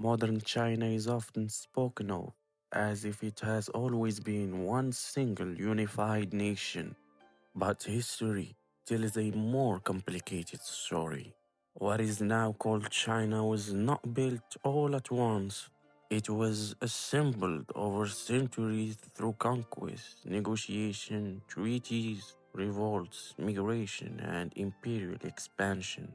Modern China is often spoken of as if it has always been one single unified nation, but history tells a more complicated story. What is now called China was not built all at once. It was assembled over centuries through conquest, negotiation, treaties, revolts, migration, and imperial expansion.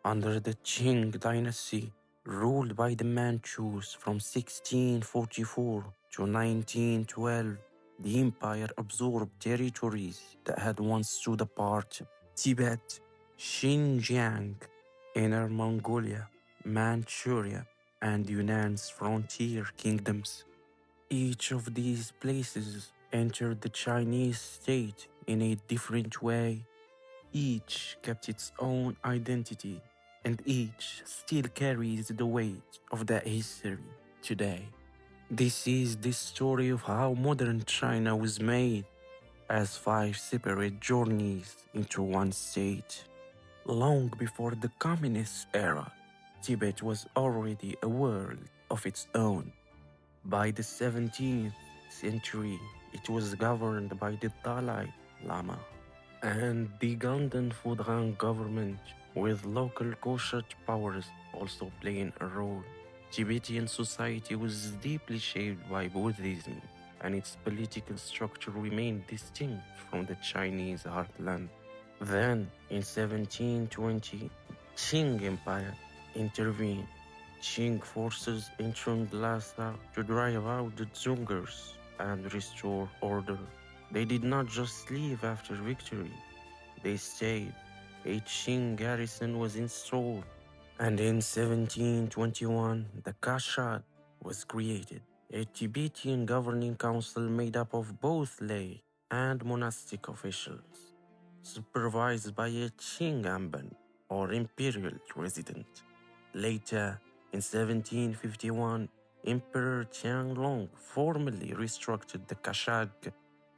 Under the Qing dynasty, ruled by the Manchus from 1644 to 1912, the empire absorbed territories that had once stood apart: Tibet, Xinjiang, Inner Mongolia, Manchuria, and Yunnan's frontier kingdoms. Each of these places entered the Chinese state in a different way. Each kept its own identity, and each still carries the weight of that history today. This is the story of how modern China was made as five separate journeys into one state. Long before the communist era, Tibet was already a world of its own. By the 17th century, it was governed by the Dalai Lama and the Ugandan Fudan government, with local kosher powers also playing a role. Tibetan society was deeply shaped by Buddhism, and its political structure remained distinct from the Chinese heartland. Then, in 1720, Qing Empire intervened. Qing forces entered Lhasa to drive out the Dzungars and restore order. They did not just leave after victory, they stayed. A Qing garrison was installed, and in 1721 the Kashad was created, a Tibetan governing council made up of both lay and monastic officials, supervised by a Qing Amban or imperial resident. Later, in 1751, Emperor Tianlong formally restructured the Kashag,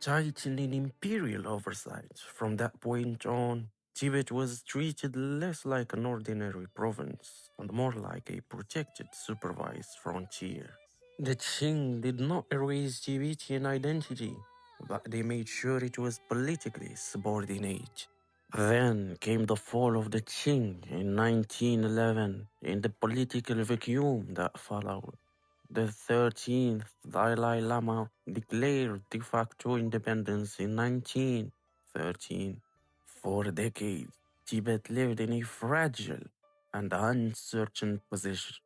tightening imperial oversight. From that point on, Tibet was treated less like an ordinary province and more like a protected, supervised frontier. The Qing did not erase Tibetan identity, but they made sure it was politically subordinate. Then came the fall of the Qing in 1911. In the political vacuum that followed, the 13th Dalai Lama declared de facto independence in 1913. For decades, Tibet lived in a fragile and uncertain position,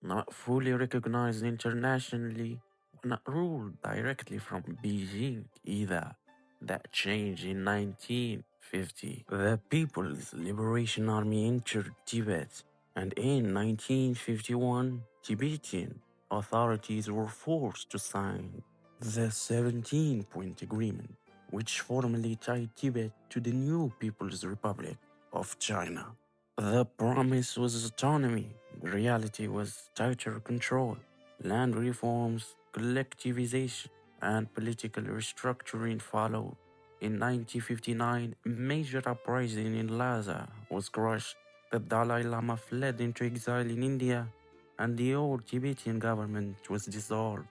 not fully recognized internationally, not ruled directly from Beijing either. That changed in 1950. The People's Liberation Army entered Tibet, and in 1951, Tibetan authorities were forced to sign the 17-point agreement, which formally tied Tibet to the new People's Republic of China. The promise was autonomy. The reality was tighter control, land reforms, collectivization, and political restructuring followed. In 1959, a major uprising in Lhasa was crushed. The Dalai Lama fled into exile in India, and the old Tibetan government was dissolved.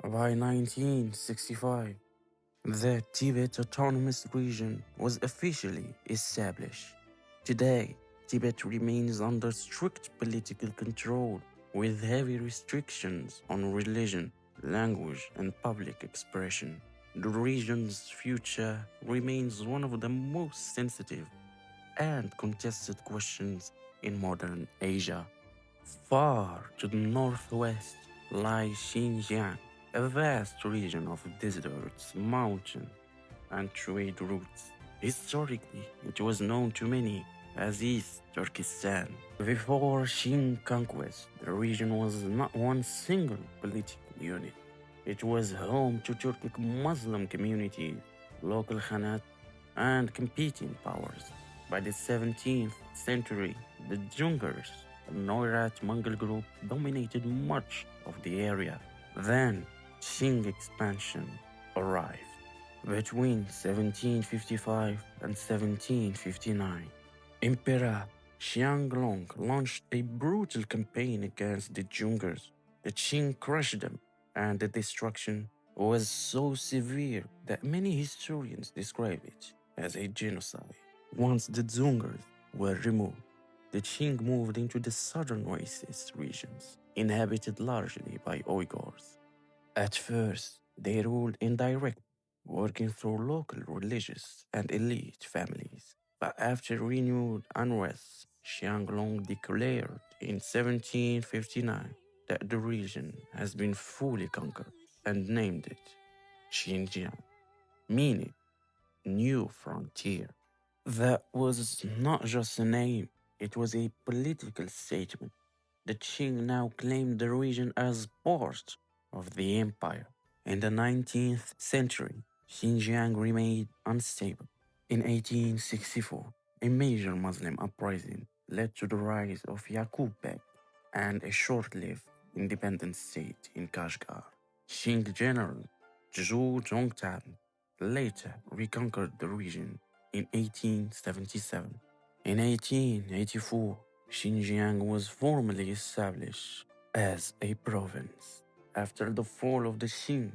By 1965, the Tibet Autonomous Region was officially established. Today, Tibet remains under strict political control, with heavy restrictions on religion, language, and public expression. The region's future remains one of the most sensitive and contested questions in modern Asia. Far to the northwest lies Xinjiang, a vast region of deserts, mountains, and trade routes. Historically, it was known to many as East Turkestan. Before Qing conquest, the region was not one single political unit. It was home to Turkic Muslim communities, local Khanat, and competing powers. By the 17th century, the Dzungars, a Noirat Mongol group, dominated much of the area. Then, Qing expansion arrived. Between 1755 and 1759, Emperor Xianglong launched a brutal campaign against the Zhongers. The Qing crushed them, and the destruction was so severe that many historians describe it as a genocide. Once the Zhongers were removed, the Qing moved into the southern oasis regions, inhabited largely by Uyghurs. At first, they ruled indirectly, working through local religious and elite families. But after renewed unrest, Xianglong declared in 1759 that the region has been fully conquered and named it Xinjiang, meaning new frontier. That was not just a name, it was a political statement. The Qing now claimed the region as part of the empire. In the 19th century, Xinjiang remained unstable. In 1864, a major Muslim uprising led to the rise of Yaqub Beg and a short-lived independent state in Kashgar. Qing general Zhu Zhongtan later reconquered the region in 1877. In 1884, Xinjiang was formally established as a province. After the fall of the Qing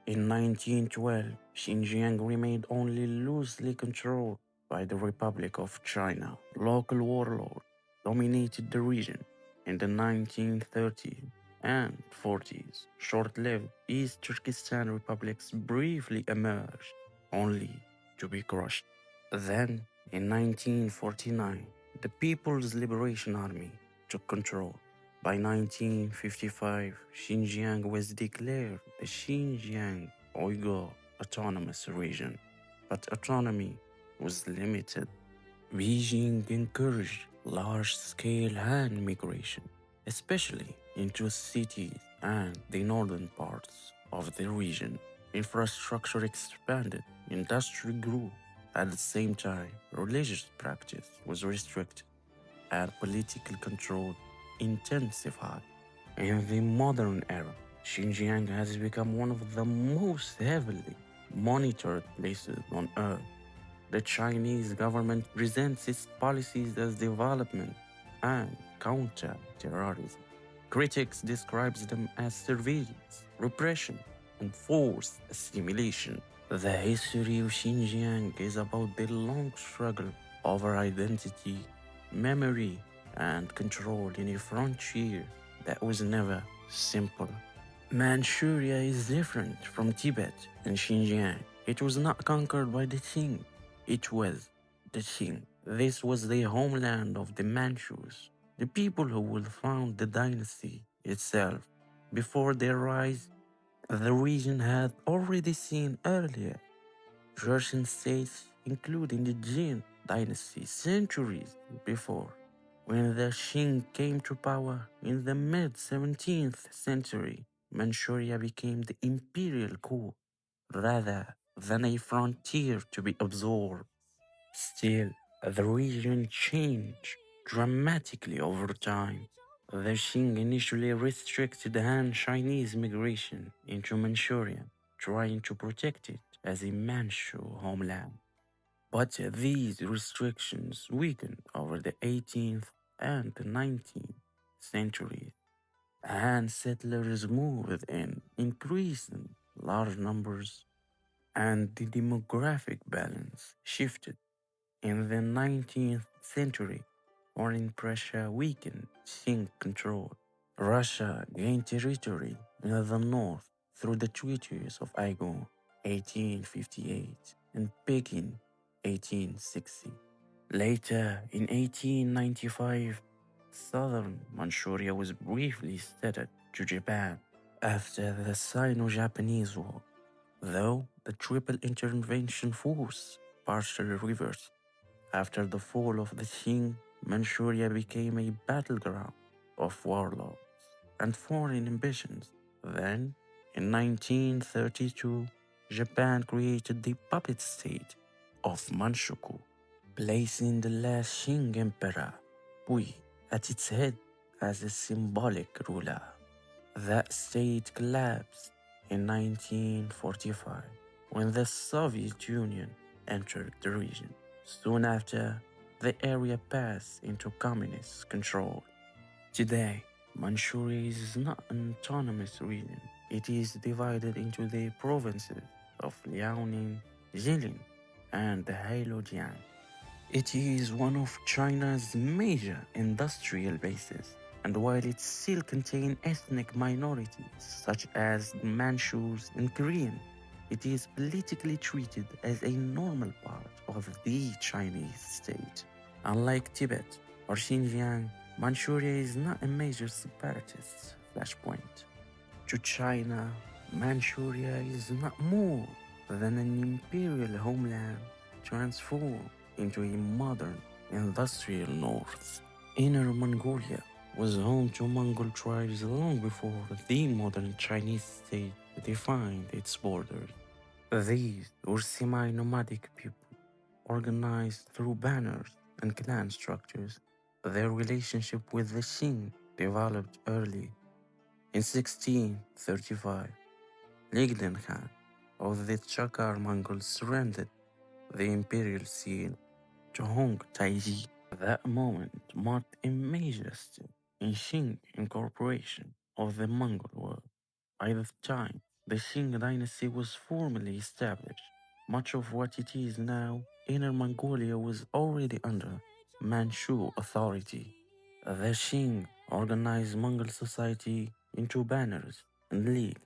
in 1912, Xinjiang remained only loosely controlled by the Republic of China. Local warlords dominated the region in the 1930s and 40s. Short-lived East Turkestan republics briefly emerged, only to be crushed. Then, in 1949, the People's Liberation Army took control. By 1955, Xinjiang was declared the Xinjiang Uyghur Autonomous Region, but autonomy was limited. Beijing encouraged large-scale Han migration, especially into cities and the northern parts of the region. Infrastructure expanded, industry grew. At the same time, religious practice was restricted and political control intensified. In the modern era, Xinjiang has become one of the most heavily monitored places on Earth. The Chinese government presents its policies as development and counter-terrorism. Critics describes them as surveillance, repression, and forced assimilation. The history of Xinjiang is about the long struggle over identity, memory, and control in a frontier that was never simple. Manchuria is different from Tibet and Xinjiang. It was not conquered by the Qing. It was the Qing. This was the homeland of the Manchus, the people who would found the dynasty itself. Before their rise, the region had already seen earlier Russian states, including the Jin dynasty, centuries before. When the Qing came to power in the mid-17th century, Manchuria became the imperial core rather than a frontier to be absorbed. Still, the region changed dramatically over time. The Qing initially restricted Han Chinese migration into Manchuria, trying to protect it as a Manchu homeland. But these restrictions weakened over the 18th and the 19th centuries. Han settlers moved in increasing large numbers, and the demographic balance shifted. In the 19th century, foreign pressure weakened Qing control. Russia gained territory in the north through the treaties of Aigon 1858 and Peking 1860. Later, in 1895, southern Manchuria was briefly ceded to Japan after the Sino-Japanese War, though the Triple Intervention Force partially reversed. After the fall of the Qing, Manchuria became a battleground of warlords and foreign ambitions. Then, in 1932, Japan created the puppet state of Manchukuo, placing the last Qing emperor, Pui, at its head as a symbolic ruler. That state collapsed in 1945 when the Soviet Union entered the region. Soon after, the area passed into communist control. Today, Manchuria is not an autonomous region. It is divided into the provinces of Liaoning, Jilin, and Heilongjiang. It is one of China's major industrial bases, and while it still contains ethnic minorities such as the Manchus and Korean, it is politically treated as a normal part of the Chinese state. Unlike Tibet or Xinjiang, Manchuria is not a major separatist flashpoint. To China, Manchuria is not more than an imperial homeland transformed into a modern industrial north. Inner Mongolia was home to Mongol tribes long before the modern Chinese state defined its borders. These were semi-nomadic people, organized through banners and clan structures. Their relationship with the Qing developed early. In 1635, Ligden Khan of the Chakar Mongols surrendered the imperial seal to Hong Taiji. That moment marked a major step in Qing incorporation of the Mongol world. By the time the Qing dynasty was formally established, much of what it is now, Inner Mongolia was already under Manchu authority. The Qing organized Mongol society into banners and leagues,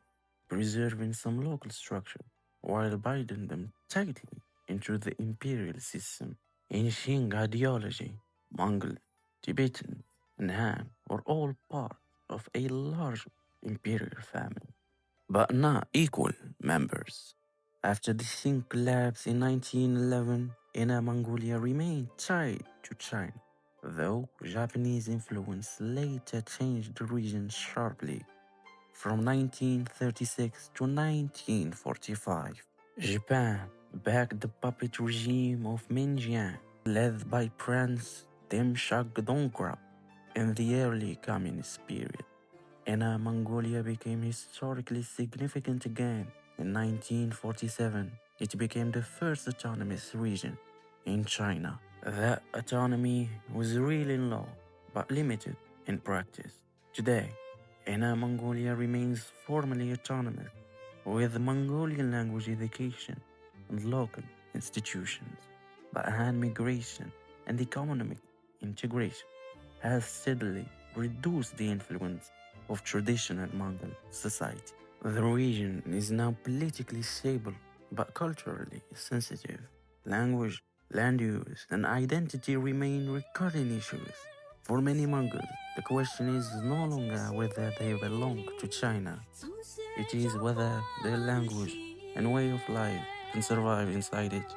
preserving some local structure while binding them tightly into the imperial system. In Qing ideology, Mongol, Tibetan, and Han were all part of a large imperial family, but not equal members. After the Qing collapse in 1911, Inner Mongolia remained tied to China, though Japanese influence later changed the region sharply. From 1936 to 1945, Japan backed the puppet regime of Xinjiang, led by Prince Demshag in the early communist period. Inner Mongolia became historically significant again. In 1947, it became the first autonomous region in China. That autonomy was real in law, but limited in practice. Today, Inner Mongolia remains formally autonomous, with Mongolian language education and local institutions. But Han migration and economic integration has steadily reduced the influence of traditional Mongol society. The region is now politically stable but culturally sensitive. Language, land use, and identity remain recurring issues. For many Mongols, the question is no longer whether they belong to China, it is whether their language and way of life can survive inside it.